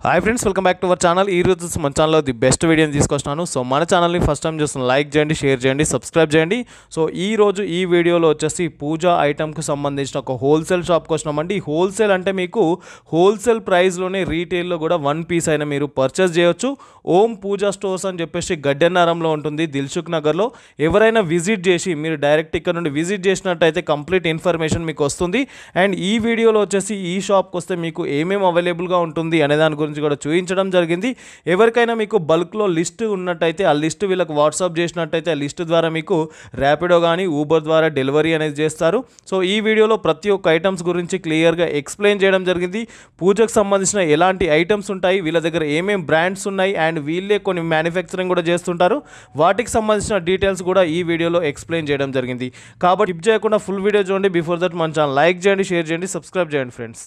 Hi friends, welcome back to our channel. ఈ రోజు మన ఛానల్లో ది బెస్ట్ వీడియోని తీసుకొస్తున్నాను. సో మన ఛానల్ని ఫస్ట్ టైం చూస్తున్న లైక్ చేయండి, షేర్ చేయండి, సబ్స్క్రైబ్ చేయండి. సో ఈ రోజు ఈ వీడియోలో వచ్చేసి పూజా ఐటమ్కి సంబంధించిన ఒక హోల్సేల్ షాప్కి వచ్చినామండి. హోల్సేల్ అంటే మీకు హోల్సేల్ ప్రైస్లోనే రీటైల్లో కూడా వన్ పీస్ అయినా మీరు పర్చేస్ చేయొచ్చు. ఓం పూజా స్టోర్స్ అని చెప్పేసి గడ్డెన్నారంలో ఉంటుంది, దిల్సుఖ్ నగర్లో. ఎవరైనా విజిట్ చేసి మీరు డైరెక్ట్ ఇక్కడ నుండి విజిట్ చేసినట్టయితే కంప్లీట్ ఇన్ఫర్మేషన్ మీకు వస్తుంది. అండ్ ఈ వీడియోలో వచ్చేసి ఈ షాప్కి వస్తే మీకు ఏమేమి అవైలబుల్గా ఉంటుంది అనే దాని గురించి కూడా చూపించడం జరిగింది. ఎవరికైనా మీకు బల్క్లో లిస్ట్ ఉన్నట్టయితే ఆ లిస్ట్ వీళ్ళకి వాట్సాప్ చేసినట్టయితే ఆ లిస్ట్ ద్వారా మీకు ర్యాపిడో కానీ ఊబర్ ద్వారా డెలివరీ అనేది చేస్తారు. సో ఈ వీడియోలో ప్రతి ఒక్క ఐటమ్స్ గురించి క్లియర్గా ఎక్స్ప్లెయిన్ చేయడం జరిగింది. పూజకు సంబంధించిన ఎలాంటి ఐటమ్స్ ఉంటాయి, వీళ్ళ దగ్గర ఏమేమి బ్రాండ్స్ ఉన్నాయి, అండ్ వీళ్ళే కొన్ని మ్యానుఫ్యాక్చరింగ్ కూడా చేస్తుంటారు, వాటికి సంబంధించిన డీటెయిల్స్ కూడా ఈ వీడియోలో ఎక్స్ప్లెయిన్ చేయడం జరిగింది. కాబట్టి స్కిప్ చేయకుండా ఫుల్ వీడియో చూడండి. బిఫోర్ దట్ మన ఛానల్ లైక్ చేయండి, షేర్ చేయండి, సబ్స్క్రైబ్ చేయండి ఫ్రెండ్స్.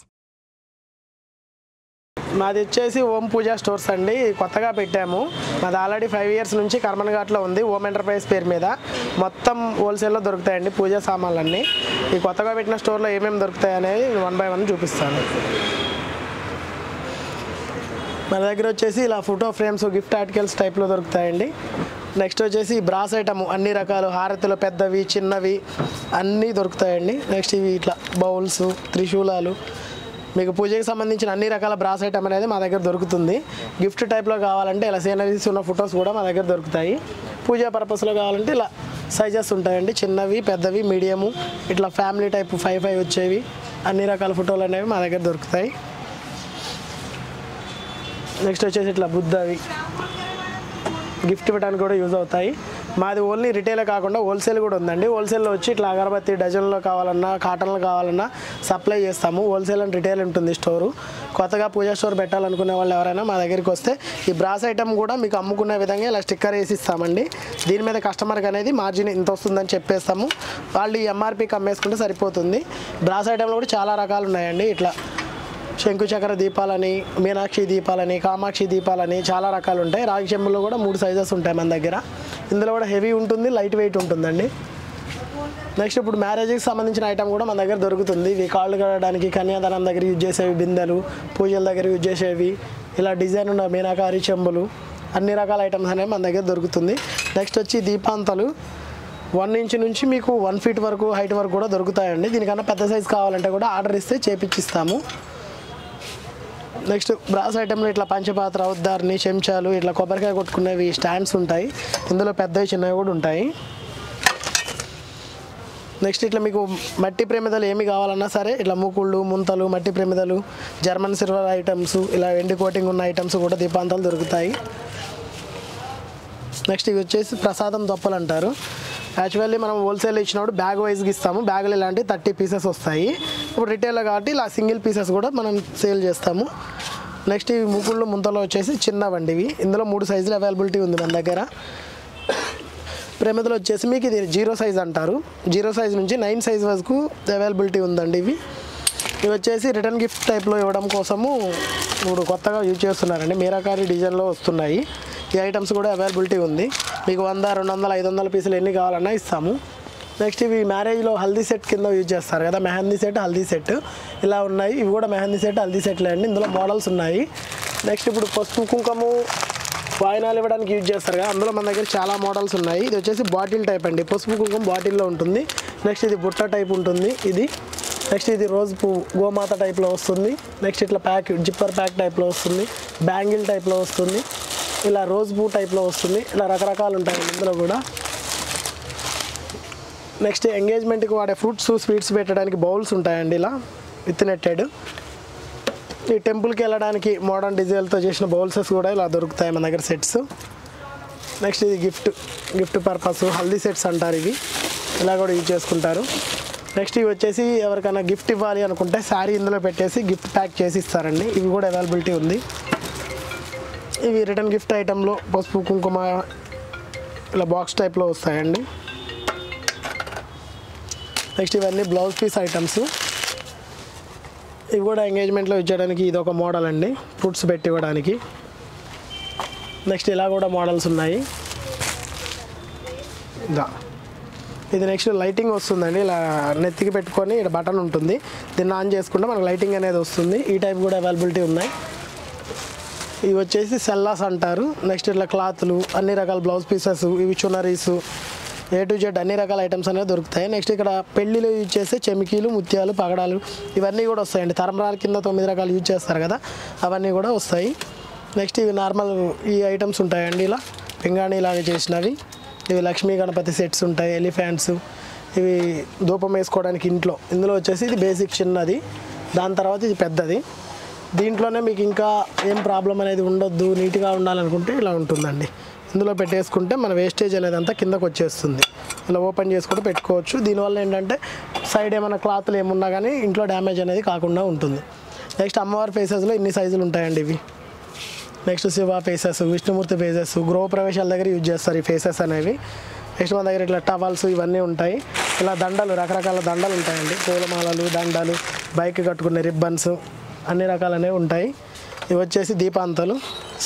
మాది వచ్చేసి ఓం పూజా స్టోర్స్ అండి. కొత్తగా పెట్టాము. మాది ఆల్రెడీ 5 years నుంచి కర్మన్ఘాట్లో ఉంది. ఓం ఎంటర్ప్రైజ్ పేరు మీద మొత్తం హోల్సేల్లో దొరుకుతాయండి పూజా సామాన్లన్నీ. ఈ కొత్తగా పెట్టిన స్టోర్లో ఏమేమి దొరుకుతాయి అనేది 1 by 1 చూపిస్తాను. మన దగ్గర వచ్చేసి ఇలా ఫోటో ఫ్రేమ్స్, గిఫ్ట్ ఆర్టికల్స్ టైప్లో దొరుకుతాయండి. నెక్స్ట్ వచ్చేసి బ్రాస్ ఐటమ్ అన్ని రకాలు, హారతులు పెద్దవి చిన్నవి అన్నీ దొరుకుతాయండి. నెక్స్ట్ ఇవి ఇట్లా బౌల్స్, త్రిశూలాలు, మీకు పూజకి సంబంధించిన అన్ని రకాల బ్రాస్ ఐటమ్ అనేది మా దగ్గర దొరుకుతుంది. గిఫ్ట్ టైప్లో కావాలంటే ఇలా సీనరీస్ ఉన్న ఫొటోస్ కూడా మా దగ్గర దొరుకుతాయి. పూజా పర్పస్లో కావాలంటే ఇలా సైజెస్ ఉంటాయండి, చిన్నవి పెద్దవి మీడియము, ఇట్లా ఫ్యామిలీ టైప్ 5 వచ్చేవి అన్ని రకాల ఫోటోలు అనేవి మా దగ్గర దొరుకుతాయి. నెక్స్ట్ వచ్చేసి ఇట్లా బుద్ధవి గిఫ్ట్ ఇవ్వడానికి కూడా యూజ్ అవుతాయి. మాది ఓన్లీ రిటైలే కాకుండా హోల్సేల్ కూడా ఉందండి. హోల్సేల్లో వచ్చి ఇట్లా అగరబత్తి డజన్లో కావాలన్నా, కాటన్లో కావాలన్నా సప్లై చేస్తాము. హోల్సేల్ అండ్ రిటైల్ ఉంటుంది స్టోరు. కొత్తగా పూజా స్టోర్ పెట్టాలనుకునే వాళ్ళు ఎవరైనా మా దగ్గరికి వస్తే ఈ బ్రాస్ ఐటమ్ కూడా మీకు అమ్ముకునే విధంగా ఇలా స్టిక్కర్ వేసి ఇస్తామండి. దీని మీద కస్టమర్కి అనేది మార్జిన్ ఇంత వస్తుందని చెప్పేస్తాము. వాళ్ళు ఈ ఎంఆర్పీకి అమ్మేసుకుంటే సరిపోతుంది. బ్రాస్ ఐటమ్లో కూడా చాలా రకాలు ఉన్నాయండి. ఇట్లా శంకుచక్ర దీపాలని, మీనాక్షి దీపాలని, కామాక్షి దీపాలని చాలా రకాలు ఉంటాయి. రాగి చెంబులో కూడా 3 సైజెస్ ఉంటాయి మన దగ్గర. ఇందులో కూడా హెవీ ఉంటుంది, లైట్ వెయిట్ ఉంటుందండి. నెక్స్ట్ ఇప్పుడు మ్యారేజ్కి సంబంధించిన ఐటమ్ కూడా మన దగ్గర దొరుకుతుంది. ఇవి కాళ్ళు కడగడానికి, కన్యాదానం దగ్గర యూజ్ చేసేవి బిందెలు, పూజల దగ్గర యూజ్ చేసేవి, ఇలా డిజైన్ ఉన్న మీనాకారి చెంబులు, అన్ని రకాల ఐటమ్స్ అనేవి మన దగ్గర దొరుకుతుంది. నెక్స్ట్ వచ్చి దీపాంతలు 1 inch నుంచి మీకు 1 feet వరకు హైట్ వరకు కూడా దొరుకుతాయండి. దీనికన్నా పెద్ద సైజు కావాలంటే కూడా ఆర్డర్ ఇస్తే చేపించిస్తాము. నెక్స్ట్ బ్రాస్ ఐటెంలో ఇట్లా పంచపాత్ర, ఉద్దారిని, చెంచాలు, ఇట్లా కొబ్బరికాయ కొట్టుకునేవి స్టాండ్స్ ఉంటాయి. ఇందులో పెద్దవి చిన్నవి కూడా ఉంటాయి. నెక్స్ట్ ఇట్లా మీకు మట్టి ప్రమిదలు ఏమి కావాలన్నా సరే ఇట్లా మూకుళ్ళు, ముంతలు, మట్టి ప్రమిదలు, జర్మన్ సిల్వర్ ఐటమ్స్, ఇలా వెండి కోటింగ్ ఉన్న ఐటమ్స్ కూడా దీపాంతాలు దొరుకుతాయి. నెక్స్ట్ ఇవి వచ్చేసి ప్రసాదం దొప్పలు అంటారు. యాక్చువల్లీ మనం హోల్సేల్ ఇచ్చినప్పుడు బ్యాగ్ వైజ్గా ఇస్తాము. బ్యాగులు ఇలాంటి 30 pieces వస్తాయి. ఇప్పుడు రిటైల్లో కాబట్టి ఇలా సింగిల్ పీసెస్ కూడా మనం సేల్ చేస్తాము. నెక్స్ట్ ఇవి ముకుళ్ళు ముంతలో వచ్చేసి చిన్నవండి. ఇవి ఇందులో 3 సైజులు అవైలబిలిటీ ఉంది మన దగ్గర. ప్రమిదలు వచ్చేసి మీకు ఇది 0 size అంటారు. 0 size నుంచి 9 size వరకు అవైలబిలిటీ ఉందండి. ఇవి వచ్చేసి రిటర్న్ గిఫ్ట్ టైప్లో ఇవ్వడం కోసము ఇప్పుడు కొత్తగా యూజ్ చేస్తున్నారండి. మీనాకారి డిజైన్లో వస్తున్నాయి. ఈ ఐటమ్స్ కూడా అవైలబిలిటీ ఉంది. మీకు 100, 200, 500 పీసులు ఎన్ని కావాలన్నా ఇస్తాము. నెక్స్ట్ ఇవి మ్యారేజ్లో హల్దీ సెట్ కింద యూజ్ చేస్తారు కదా, మెహందీ సెట్, హల్దీ సెట్ ఇలా ఉన్నాయి. ఇవి కూడా మెహందీ సెట్, హల్దీ సెట్లే అండి. ఇందులో మోడల్స్ ఉన్నాయి. నెక్స్ట్ ఇప్పుడు పసుపు కుంకుమ వాయినాలు ఇవ్వడానికి యూజ్ చేస్తారు కదా, అందులో మన దగ్గర చాలా మోడల్స్ ఉన్నాయి. ఇది వచ్చేసి బాటిల్ టైప్ అండి. పసుపు కుంకుమ బాటిల్లో ఉంటుంది. నెక్స్ట్ ఇది బుట్ట టైప్ ఉంటుంది. ఇది నెక్స్ట్ ఇది రోజ్ పువ్వు గోమాత టైప్లో వస్తుంది. నెక్స్ట్ ఇట్లా ప్యాక్ జిప్పర్ ప్యాక్ టైప్లో వస్తుంది. బ్యాంగిల్ టైప్లో వస్తుంది. ఇలా రోజ్ పువ్వు టైప్లో వస్తుంది. ఇలా రకరకాలు ఉంటాయి ఇందులో కూడా. నెక్స్ట్ ఎంగేజ్మెంట్కి వాడే ఫ్రూట్స్, స్వీట్స్ పెట్టడానికి బౌల్స్ ఉంటాయండి ఇలా విత్ నెట్టెడ్. ఈ టెంపుల్కి వెళ్ళడానికి మోడర్న్ డిజైన్తో చేసిన బౌల్సెస్ కూడా ఇలా దొరుకుతాయి మన దగ్గర సెట్స్. నెక్స్ట్ ఇది గిఫ్ట్ పర్పస్ హల్దీ సెట్స్ అంటారు. ఇవి ఇలా కూడా యూజ్ చేసుకుంటారు. నెక్స్ట్ ఇవి వచ్చేసి ఎవరికైనా గిఫ్ట్ ఇవ్వాలి అనుకుంటే శారీ ఇందులో పెట్టేసి గిఫ్ట్ ప్యాక్ చేసి ఇస్తారండి. ఇవి కూడా అవైలబిలిటీ ఉంది. ఇవి రిటర్న్ గిఫ్ట్ ఐటెంలో పసుపు కుంకుమ ఇలా బాక్స్ టైప్లో వస్తాయండి. నెక్స్ట్ ఇవన్నీ బ్లౌజ్ పీస్ ఐటమ్స్. ఇవి కూడా ఎంగేజ్మెంట్లో ఇచ్చేయడానికి ఇది ఒక మోడల్ అండి, ఫ్రూట్స్ పెట్టి ఇవ్వడానికి. నెక్స్ట్ ఇలా కూడా మోడల్స్ ఉన్నాయి. ఇది నెక్స్ట్ లైటింగ్ వస్తుందండి. ఇలా నెత్తికి పెట్టుకొని ఇక్కడ బటన్ ఉంటుంది, దీన్ని ఆన్ చేసుకుంటే మనకు లైటింగ్ అనేది వస్తుంది. ఈ టైప్ కూడా అవైలబిలిటీ ఉన్నాయి. ఇవి వచ్చేసి సెల్లాస్ అంటారు. నెక్స్ట్ ఇట్లా క్లాత్లు, అన్ని రకాల బ్లౌజ్ పీసెస్, ఇవి చునరీసు, A to Z అన్ని రకాల ఐటమ్స్ అనేవి దొరుకుతాయి. నెక్స్ట్ ఇక్కడ పెళ్లిలో యూజ్ చేసే చెమికీలు, ముత్యాలు, పగడాలు ఇవన్నీ కూడా వస్తాయండి. తరంబరాల కింద 9 రకాలు యూజ్ చేస్తారు కదా, అవన్నీ కూడా వస్తాయి. నెక్స్ట్ ఇవి నార్మల్ ఈ ఐటమ్స్ ఉంటాయండి, ఇలా పింగాణి లాగా చేసినవి. ఇవి లక్ష్మీ గణపతి సెట్స్ ఉంటాయి, ఎలిఫెంట్స్, ఇవి ధూపం వేసుకోవడానికి ఇందులో వచ్చేసి ఇది బేసిక్ చిన్నది, దాని తర్వాత ఇది పెద్దది. దీంట్లోనే మీకు ఇంకా ఏం ప్రాబ్లం అనేది ఉండొద్దు, నీట్గా ఉండాలనుకుంటే ఇలా ఉంటుందండి. ఇందులో పెట్టేసుకుంటే మన వేస్టేజ్ అనేది అంతా కిందకు వచ్చేస్తుంది. ఇలా ఓపెన్ చేసుకుంటూ పెట్టుకోవచ్చు. దీనివల్ల ఏంటంటే సైడ్ ఏమైనా క్లాత్లు ఏమున్నా కానీ ఇంట్లో డ్యామేజ్ అనేది కాకుండా ఉంటుంది. నెక్స్ట్ అమ్మవారి ఫేసెస్లో ఇన్ని సైజులు ఉంటాయండి ఇవి. Next Shiva faces, Vishnumurthy faces, గృహప్రవేశాల దగ్గర యూజ్ చేస్తారు ఈ ఫేసెస్ అనేవి. నెక్స్ట్ మన దగ్గర ఇట్లా టవల్స్ ఇవన్నీ ఉంటాయి. ఇలా దండలు, రకరకాల దండలు ఉంటాయండి, పూలమాలలు, దండలు, బైక్ కట్టుకునే రిబ్బన్స్, అన్ని రకాలనే ఉంటాయి. ఇవి వచ్చేసి దీపాంతలు,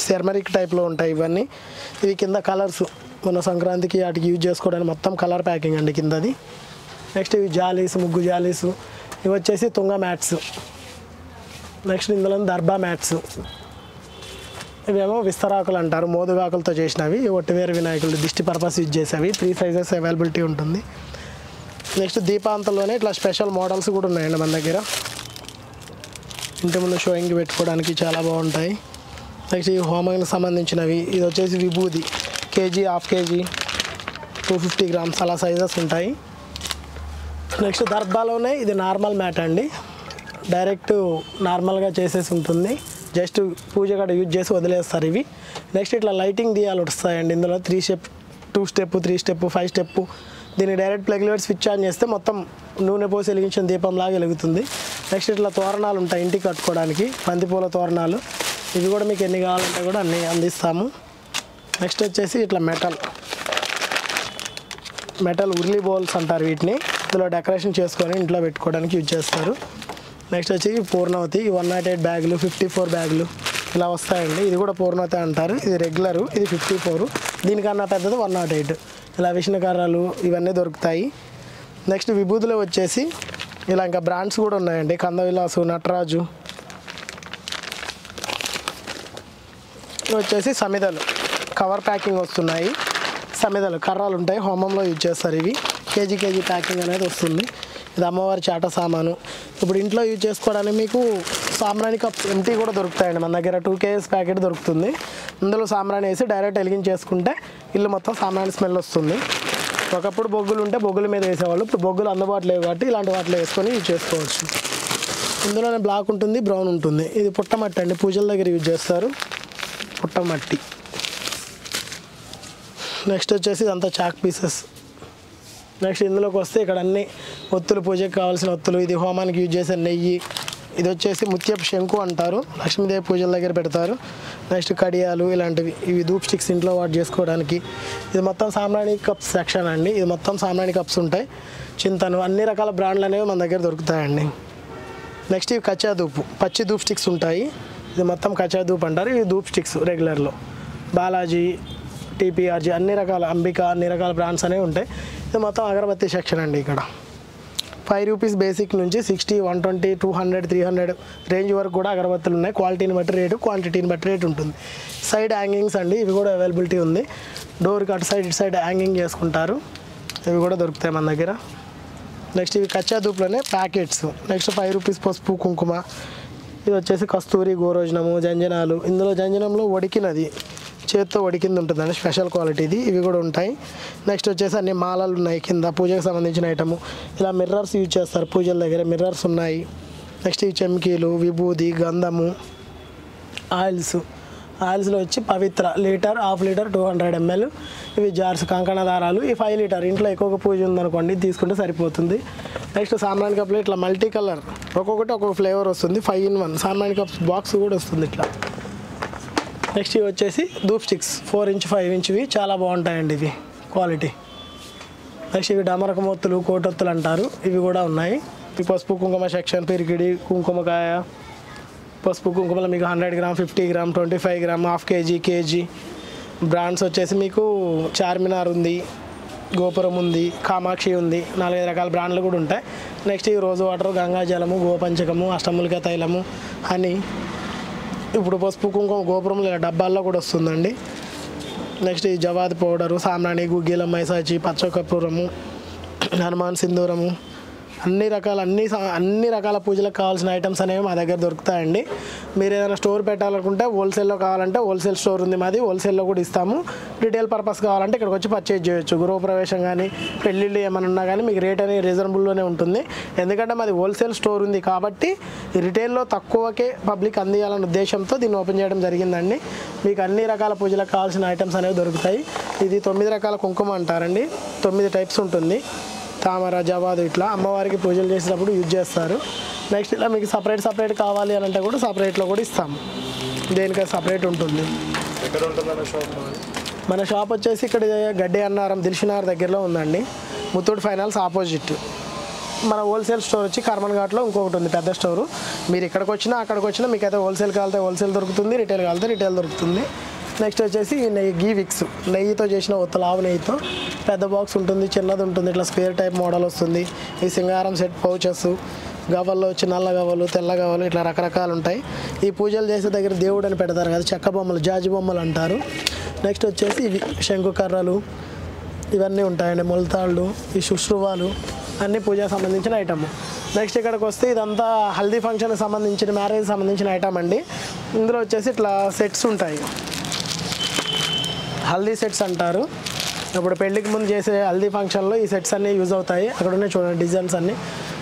సెర్మరిక్ టైప్లో ఉంటాయి ఇవన్నీ. ఇవి కింద కలర్స్ మన సంక్రాంతికి వాటికి యూజ్ చేసుకోవడానికి మొత్తం కలర్ ప్యాకింగ్ అండి కిందది. నెక్స్ట్ ఇవి జాలీస్, ముగ్గు జాలీస్. ఇవి వచ్చేసి తుంగ మ్యాట్స్. నెక్స్ట్ ఇందులో దర్బా మ్యాట్స్. ఇవేమో విస్తరాకులు అంటారు, మోదుగాకులతో చేసినవి. ఒట్టివేరు వినాయకులు దిష్టి పర్పస్ యూజ్ చేసేవి. 3 సైజెస్ అవైలబిలిటీ ఉంటుంది. నెక్స్ట్ దీపాంతంలోనే ఇట్లా స్పెషల్ మోడల్స్ కూడా ఉన్నాయండి మన దగ్గర. ఇంటి ముందు షోయింగ్ పెట్టుకోవడానికి చాలా బాగుంటాయి. నెక్స్ట్ ఈ హోమానికి సంబంధించినవి. ఇది వచ్చేసి విభూది, కేజీ, హాఫ్ కేజీ, 250 గ్రామ్స్ అలా సైజెస్ ఉంటాయి. నెక్స్ట్ దర్బాలోనే ఇది నార్మల్ మ్యాట్ అండి, డైరెక్ట్ నార్మల్గా చేసేసి ఉంటుంది. జస్ట్ పూజ కాడ యూజ్ చేసి వదిలేస్తారు ఇవి. నెక్స్ట్ ఇట్లా లైటింగ్ దియాలు వస్తాయండి ఇందులో. 3 స్టెప్, 2 స్టెప్, 3 స్టెప్, 5 స్టెప్. దీన్ని డైరెక్ట్ ప్లగ్లో స్విచ్ ఆన్ చేస్తే మొత్తం నూనె పోసి వెలిగించిన దీపంలాగా వెలుగుతుంది. నెక్స్ట్ ఇట్లా తోరణాలు ఉంటాయి ఇంటికి కట్టుకోవడానికి, బంతిపూల తోరణాలు. ఇవి కూడా మీకు ఎన్ని కావాలంటే కూడా అన్నీ అందిస్తాము. నెక్స్ట్ వచ్చేసి ఇట్లా మెటల్ ఉర్లీ బౌల్స్ అంటారు వీటిని. ఇందులో డెకరేషన్ చేసుకొని ఇంట్లో పెట్టుకోవడానికి యూజ్ చేస్తారు. నెక్స్ట్ వచ్చి పూర్ణవతి, 108 బ్యాగులు, 54 బ్యాగులు ఇలా వస్తాయండి. ఇది కూడా పూర్ణవతి అంటారు. ఇది రెగ్యులరు, ఇది 54. దీనికన్నా పెద్దది 108. ఇలా విష్ణుకర్రలు ఇవన్నీ దొరుకుతాయి. నెక్స్ట్ విభూతిలో వచ్చేసి ఇలా ఇంకా బ్రాండ్స్ కూడా ఉన్నాయండి, కందవిలాసు, నటరాజు. వచ్చేసి సమిదలు కవర్ ప్యాకింగ్ వస్తున్నాయి. సమిదలు కర్రలు ఉంటాయి, హోమంలో యూజ్ చేస్తారు. ఇవి కేజీ ప్యాకింగ్ అనేది వస్తుంది. ఇది అమ్మవారి చాట సామాను. ఇప్పుడు ఇంట్లో యూజ్ చేసుకోవడానికి మీకు సాంబ్రాణి కప్స్ ఎంటీ కూడా దొరుకుతాయండి మన దగ్గర. 2 kgs ప్యాకెట్ దొరుకుతుంది. అందులో సాంబ్రాణి వేసి డైరెక్ట్ వెలిగించేసుకుంటే ఇల్లు మొత్తం సాంబ్రాణి స్మెల్ వస్తుంది. ఒకప్పుడు బొగ్గులు ఉంటే బొగ్గుల మీద వేసేవాళ్ళు, ఇప్పుడు బొగ్గులు అందుబాటులో లేవు కాబట్టి ఇలాంటి వాటిలో వేసుకొని యూజ్ చేసుకోవచ్చు. ఇందులోనే బ్లాక్ ఉంటుంది, బ్రౌన్ ఉంటుంది. ఇది పుట్టమట్టి అండి, పూజల దగ్గర యూజ్ చేస్తారు, పుట్టమట్టి. నెక్స్ట్ వచ్చేసి ఇదంతా చాక్ పీసెస్. నెక్స్ట్ ఇందులోకి వస్తే ఇక్కడ అన్ని ఒత్తులు, పూజకి కావాల్సిన ఒత్తులు. ఇది హోమానికి యూజ్ చేసే నెయ్యి. ఇది వచ్చేసి ముత్యపు శంకు అంటారు, లక్ష్మీదేవి పూజల దగ్గర పెడతారు. నెక్స్ట్ కడియాలు ఇలాంటివి, ఇవి ధూప్ స్టిక్స్ ఇంట్లో వాటి చేసుకోవడానికి. ఇది మొత్తం సాంబ్రాణి కప్స్ సెక్షన్ అండి. ఇది మొత్తం సాంబ్రాణి కప్స్ ఉంటాయి. చింతను, అన్ని రకాల బ్రాండ్లు అనేవి మన దగ్గర దొరుకుతాయండి. నెక్స్ట్ ఇవి కచ్చా ధూపు, పచ్చి ధూప్ స్టిక్స్ ఉంటాయి. ఇది మొత్తం కచ్చా ధూప్ అంటారు. ఇవి ధూప్ స్టిక్స్ రెగ్యులర్లో బాలాజీ, టీపీఆర్జీ, అన్ని రకాల అంబిక, అన్ని రకాల బ్రాండ్స్ అనేవి ఉంటాయి. ఇది మొత్తం అగరబత్తి సెక్షన్ అండి. ఇక్కడ 5 రూపీస్ బేసిక్ నుంచి 60, 120, 200, 300 రేంజ్ వరకు కూడా అగరబత్తులు ఉన్నాయి. క్వాలిటీని బట్టి రేటు, క్వాంటిటీని బట్టి రేటు ఉంటుంది. సైడ్ హ్యాంగింగ్స్ అండి, ఇవి కూడా అవైలబిలిటీ ఉంది. డోర్కి అటు సైడ్ ఇటు సైడ్ హ్యాంగింగ్ చేసుకుంటారు, ఇవి కూడా దొరుకుతాయి మన దగ్గర. నెక్స్ట్ ఇవి కచ్చా ధూప్లోనే ప్యాకెట్స్. నెక్స్ట్ 5 రూపీస్ పసుపు, కుంకుమ. ఇది వచ్చేసి కస్తూరి, గోరోజనము, జంజనాలు. ఇందులో జంజనంలో వడికినది, చేత్తో వడికింది ఉంటుందండి, స్పెషల్ క్వాలిటీది. ఇవి కూడా ఉంటాయి. నెక్స్ట్ వచ్చేసి అన్ని మాలలు ఉన్నాయి కింద, పూజకు సంబంధించిన ఐటము. ఇలా మిర్రర్స్ యూజ్ చేస్తారు పూజల దగ్గర, మిర్రర్స్ ఉన్నాయి. నెక్స్ట్ ఈ చెమ్కీలు, విభూది, గంధము, ఆయిల్స్లో వచ్చి పవిత్ర లీటర్, హాఫ్ లీటర్, 200 ml. ఇవి జార్స్, కంకణ దారాలు. ఈ 5 లీటర్ ఇంట్లో ఎక్కువ పూజ ఉందనుకోండి తీసుకుంటే సరిపోతుంది. నెక్స్ట్ సాంబ్రాణి కప్లో ఇట్లా మల్టీ కలర్, ఒక్కొక్కటి ఒక్కొక్క ఫ్లేవర్ వస్తుంది. 5 in 1 సాంబ్రాణి కప్స్ బాక్స్ కూడా వస్తుంది ఇట్లా. నెక్స్ట్ ఇవి వచ్చేసి ధూప్ స్టిక్స్ 4 inch 5 inchవి చాలా బాగుంటాయండి ఇవి క్వాలిటీ. నెక్స్ట్ ఇవి డమరకమొత్తులు, కోటొత్తులు అంటారు, ఇవి కూడా ఉన్నాయి. ఈ పసుపు కుంకుమ సెక్షన్, పిరికిడి, కుంకుమకాయ, పసుపు కుంకుమలో మీకు 100 gram, 50 gram, 25 gram, half KG, KG. Brands వచ్చేసి మీకు చార్మినార్ ఉంది, గోపురం ఉంది, కామాక్షి ఉంది, 4-5 రకాల బ్రాండ్లు కూడా ఉంటాయి. నెక్స్ట్ ఈ రోజు వాటర్, గంగాజలము, గోపంచకము, అష్టములిక తైలము, హనీ, ఇప్పుడు పసుపు కుంకుమ గోపురంలో ఇలా డబ్బాల్లో కూడా వస్తుందండి. నెక్స్ట్ ఈ జవాది పౌడరు, సామ్రాణి, గుగ్గిలం, మైసాచి, పచ్చకర్పూరము, హనుమాన్ సింధూరము, అన్ని రకాల పూజలకు కావాల్సిన ఐటమ్స్ అనేవి మా దగ్గర దొరుకుతాయండి. మీరు ఏదైనా స్టోర్ పెట్టాలనుకుంటే హోల్సేల్లో కావాలంటే హోల్సేల్ స్టోర్ ఉంది మాది, హోల్సేల్లో కూడా ఇస్తాము. రిటైల్ పర్పస్ కావాలంటే ఇక్కడికి వచ్చి పర్చేజ్ చేయొచ్చు. గృహప్రవేశం కానీ పెళ్ళిళ్ళు ఏమైనా ఉన్నా కానీ మీకు రేట్ అనేది రీజనబుల్లోనే ఉంటుంది. ఎందుకంటే మాది హోల్సేల్ స్టోర్ ఉంది కాబట్టి రిటైల్లో తక్కువకే పబ్లిక్ అందియాలనే ఉద్దేశంతో దీన్ని ఓపెన్ చేయడం జరిగిందండి. మీకు అన్ని రకాల పూజలకు కావాల్సిన ఐటమ్స్ అనేవి దొరుకుతాయి. ఇది 9 రకాల కుంకుమ అంటారండి. 9 టైప్స్ ఉంటుంది. తామర, జవాదు ఇట్లా అమ్మవారికి పూజలు చేసేటప్పుడు యూజ్ చేస్తారు. నెక్స్ట్ ఇలా మీకు సపరేట్ కావాలి అని అంటే కూడా సపరేట్లో కూడా ఇస్తాము. దేనికైనా సపరేట్ ఉంటుంది. ఎక్కడ ఉంటుందన్న షాప్? మన షాప్ వచ్చేసి ఇక్కడ గడ్డి అన్నారం దిల్షునార్ దగ్గరలో ఉందండి. Muthoot finance opposite. మన హోల్సేల్ స్టోర్ వచ్చి కర్మన్ ఘాట్లో ఇంకొకటి ఉంది పెద్ద స్టోరు. మీరు ఇక్కడికి వచ్చినా అక్కడికి వచ్చినా మీకు అయితే హోల్సేల్ కావాలితే హోల్సేల్ దొరుకుతుంది, రిటైల్ కావాలితే రిటైల్ దొరుకుతుంది. నెక్స్ట్ వచ్చేసి నెయ్యి, గీ విక్స్, నెయ్యితో చేసిన లావు నెయ్యితో పెద్ద బాక్స్ ఉంటుంది, చిన్నది ఉంటుంది, ఇట్లా స్క్వేర్ టైప్ మోడల్ వస్తుంది. ఈ సింగారం సెట్ పౌచెస్, గవ్వల్లో వచ్చి నల్ల గవ్వలు, తెల్ల గవ్వలు, ఇట్లా రకరకాలు ఉంటాయి. ఈ పూజలు చేసే దగ్గర దేవుడు అని పెడతారు కదా, చెక్క బొమ్మలు, జాజి బొమ్మలు అంటారు. నెక్స్ట్ వచ్చేసి ఇవి శంకుకర్రలు ఇవన్నీ ఉంటాయండి, మొలతాళ్ళు, ఈ శుశ్రువాలు అన్నీ పూజకు సంబంధించిన ఐటమ్. నెక్స్ట్ ఇక్కడికి వస్తే ఇదంతా హల్దీ ఫంక్షన్కి సంబంధించిన, మ్యారేజ్ సంబంధించిన ఐటమ్ అండి. ఇందులో వచ్చేసి ఇట్లా సెట్స్ ఉంటాయి, హల్దీ సెట్స్ అంటారు. ఇప్పుడు పెళ్ళికి ముందు చేసే హల్దీ ఫంక్షన్లో ఈ సెట్స్ అన్నీ యూజ్ అవుతాయి. అక్కడ ఉన్నాయి చూడండి డిజైన్స్ అన్నీ.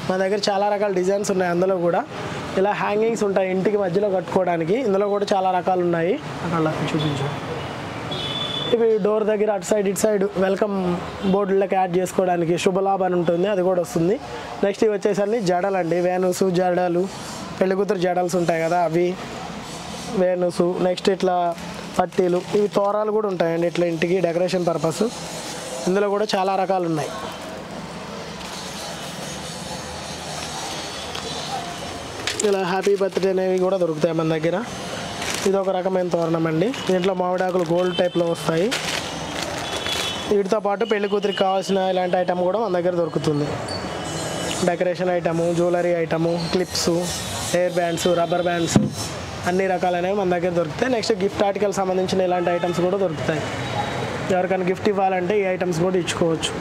మా దగ్గర చాలా రకాల డిజైన్స్ ఉన్నాయి. అందులో కూడా ఇలా హ్యాంగింగ్స్ ఉంటాయి ఇంటికి మధ్యలో కట్టుకోవడానికి. ఇందులో కూడా చాలా రకాలు ఉన్నాయి. అక్కడ చూపించు. ఇవి డోర్ దగ్గర అటు సైడ్ ఇటు సైడ్ వెల్కమ్ బోర్డులకు యాడ్ చేసుకోవడానికి శుభలాభం అని ఉంటుంది, అది కూడా వస్తుంది. నెక్స్ట్ ఇవి వచ్చేసరికి జడలు అండి, వేణుసు జడలు, పెళ్ళికూతురు జడల్స్ ఉంటాయి కదా అవి, వేణుసు. నెక్స్ట్ ఇట్లా పట్టీలు, ఇవి తోరాలు కూడా ఉంటాయండి ఇట్లా ఇంటికి డెకరేషన్ పర్పస్. ఇందులో కూడా చాలా రకాలు ఉన్నాయి. ఇలా హ్యాపీ బర్త్డే అనేవి కూడా దొరుకుతాయి మన దగ్గర. ఇది ఒక రకమైన తోరణం అండి. దీంట్లో మామిడాకులు గోల్డ్ టైప్లో వస్తాయి. వీటితో పాటు పెళ్లి కూతురికి కావాల్సిన ఇలాంటి ఐటమ్ కూడా మన దగ్గర దొరుకుతుంది. Decoration item, jewellery item, clips, hair bands, rubber bands అన్ని రకాలనేవి మన దగ్గర దొరుకుతాయి. నెక్స్ట్ గిఫ్ట్ ఆర్టికల్ సంబంధించిన ఇలాంటి ఐటమ్స్ కూడా దొరుకుతాయి. ఎవరికైనా గిఫ్ట్ ఇవ్వాలంటే ఈ ఐటమ్స్ కూడా ఇచ్చుకోవచ్చు.